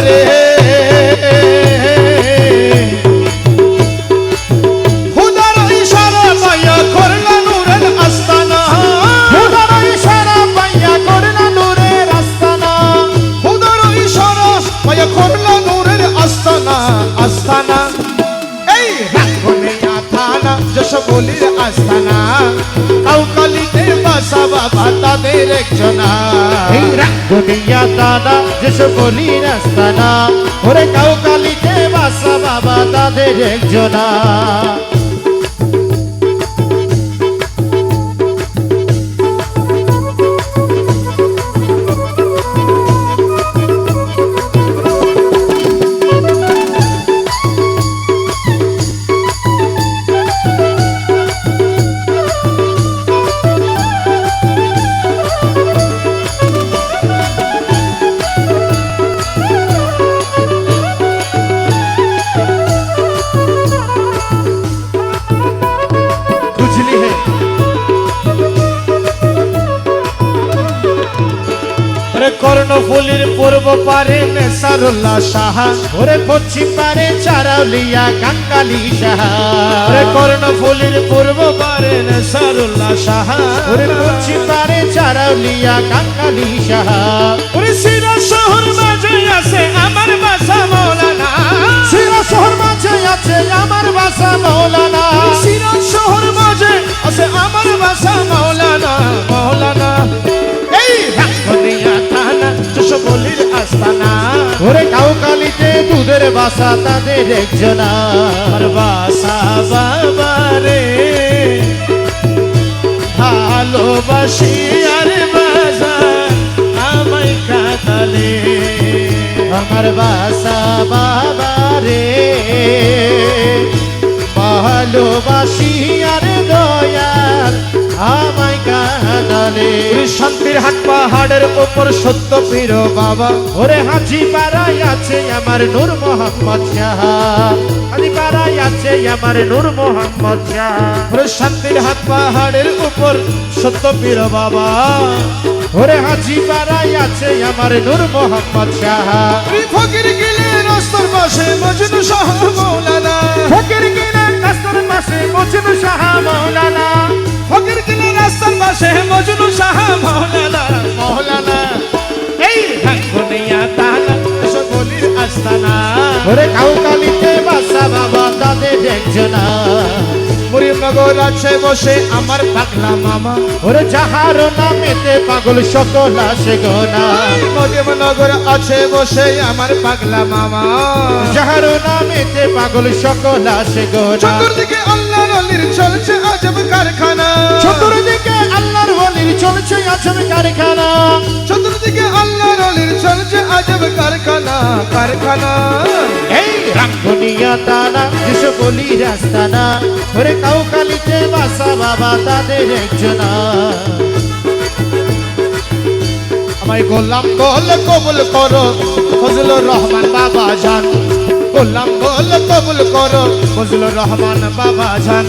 রে খুদার ইশারা পাইয়া করলা নূরের আস্তানা খুদার ইশারা পাইয়া করলা নূরের আস্তানা খুদার ইশারা পাইয়া করলা নূরের আস্তানা আস্তানা এই রাঙ্গুনিয়া থানা যশোবলীর আস্তানা কাউকালিতে বাসা বাবা তাদের একজনা এই রাঙ্গুনিয়া থানা যশোবলীর আস্তানা ওরে কাউকালিতে বাসা বাবা তাদের একজনা কর্ণফুলির পূর্ব পারে নেসারুল্লাহ সাহা ওরে পশ্চিম পারে চারাউলিয়া কাঙ্গালি সাহা ওরে কর্ণফুলির পূর্ব পারে নেসারুল্লাহ সাহা ওরে পশ্চিম পারে চারাউলিয়া কাঙ্গালি সাহা ওরে সিরা শহর মাঝে আছে আমার বাসা মৌলানা সিরা শহর মাঝে আছে আমার বাসা মৌলানা সিরা শহর মাঝে আছে আমার বাসা মৌলানা মৌলানা এই রাঙ্গুনিয়া থানা যশোবলীর আস্তানা ওরে কাউকালিতে দুধের বাসা তাদের একজনা আমার বাসা বাবা রে ভালোবাসি আর বাজার আমায় কাঁদালে আমার বাসা বাবা রে ভালোবাসি আর দয়াল আমায় কাঁদালে শান্তির হাট পাহাড়ের ওপর সত্য পীর বাবা ওরে হাজি পাড়ায় আছে আমার নূর মোহাম্মদ শাহ হাজি পাড়ায় আছে আমার নূর মোহাম্মদ শাহ ওরে শান্তির হাট পাহাড়ের উপর সত্য পীর বাবা ওরে হাজি পাড়ায় আছে আমার নূর মোহাম্মদ শাহ ফকির গেলে রাস্তার পাশে মজনু শাহ মৌলানা ফকির গেলে রাস্তার পাশে মজনু শাহ মৌলানা ফকির গেলে রাস্তার পাশে মজনু শাহ মৌলানা মৌলানা এই রাঙ্গুনিয়া থানা যশোবলীর আস্তানা ওরে কাউকালিতে বাসা বাবা তাদের একজনা মুরিমনগর আছে বসে আমার পাগলা মামা ওরে যাহার নামেতে পাগল সকল আসে গোনা মুরিমনগর আছে বসে আমার পাগলা মামা যাহার নামেতে পাগল সকল আসে গোনা চতুর্দিকে আল্লাহর ওলির চলছে আজব কারখানা চতুর্দিকে আল্লাহর ওলির চলছে আজব কারখানা চতুর্দিকে আল্লাহর ওলির চলছে আজব কারখানা কারখানা এই রাঙ্গুনিয়া থানা যশোবলীর আস্তানা ওরে কাউকালিতে বাসা বাবা তাদের একজনা আমায় গোলাম বলে কবুল করো ফজলুর রহমান বাবা জান গোলাম বলে কবুল করো ফজলুর রহমান বাবা জান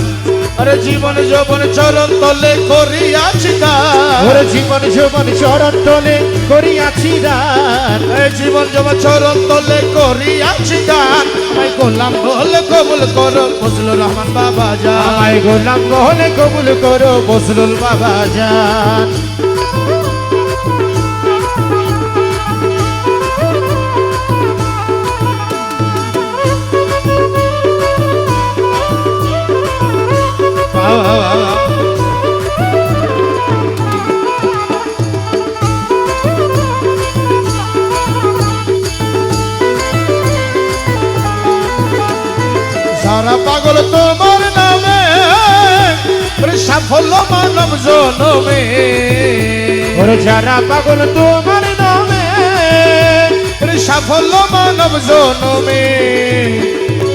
আরে জীবন যৌবন চরণ তলে করিয়াছি দান ওরে জীবন যৌবন চরণ তলে করিয়াছি দান জীবন যৌবন চরণ তলে করিয়াছি দান আমায় গোলাম বলে কবুল করো ফজলুর রহমান বাবা জান আমায় গোলাম বলে কবুল করো ফজলুল বাবা জান সারা পাগল তোমার নামে সাফল্য মানব জনমে ওরে যারা পাগল তোমার নামে সাফল্য মানব জনমে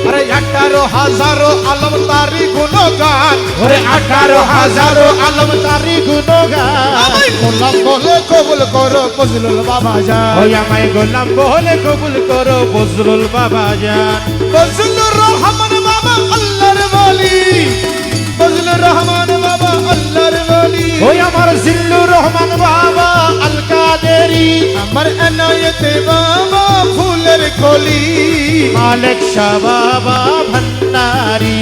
আরে 18,000 আলম তারি গুণগান ওরে 18,000 আলম তারি গুণগান আমায় গোলাম বলে কবুল করো ফজলুল বাবা জান ওই আমায় গোলাম বলে কবুল করো ফজলুল বাবা জান ফজলুর রহমান বাবা আল্লাহর ওলি ফজলুর রহমান বাবা আল্লাহর ওলি ওই আমার জিল্লুর রহমান বাবা আল কাদেরি আমার এনায়েতে বাবা ফুলের কলি মালিক শাহ বাবা ভান্ডারি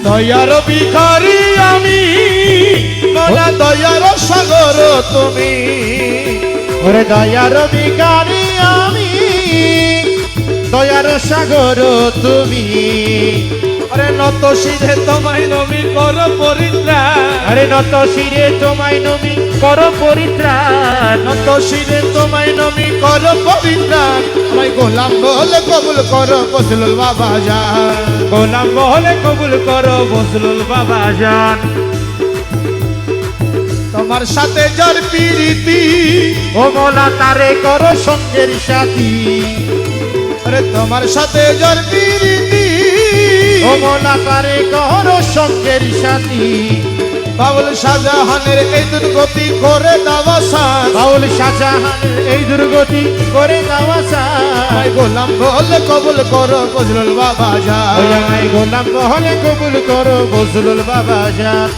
দয়ার ভিখারি আমি মোরা দয়ার সাগর তুমি ওরে দয়ার ভিখারি আমি দয়ার সাগর তুমি আরে নত শিরে তোমায় নমি কর পরিত্রাণ আরে নত শিরে তোমায় নমি কর পরিত্রাণ নত শিরে তোমায় নমি কর পরিত্রাণ আমায় গোলাম বলে কবুল করো বজলুল বাবা জান গোলাম বলে কবুল করো বজলুল বাবা জান তোমার সাথে যার প্রীতি ও মোলা তারে করো সঙ্গের সাথী আরে তোমার সাথে যার প্রীতি ও মোলা তারে করো সঙ্গের সাথী বাউল শাহজাহানের এই দুর্গতি করে দেওয়া সাথ বাউল শাহজাহানের এই দুর্গতি করে দেওয়া সাথ গোলাম বলে কবুল করো বজলুল বাবা জান গোলাম বলে কবুল করো বজলুল বাবা জান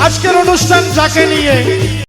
আজকের অনুষ্ঠান যাকে নিয়ে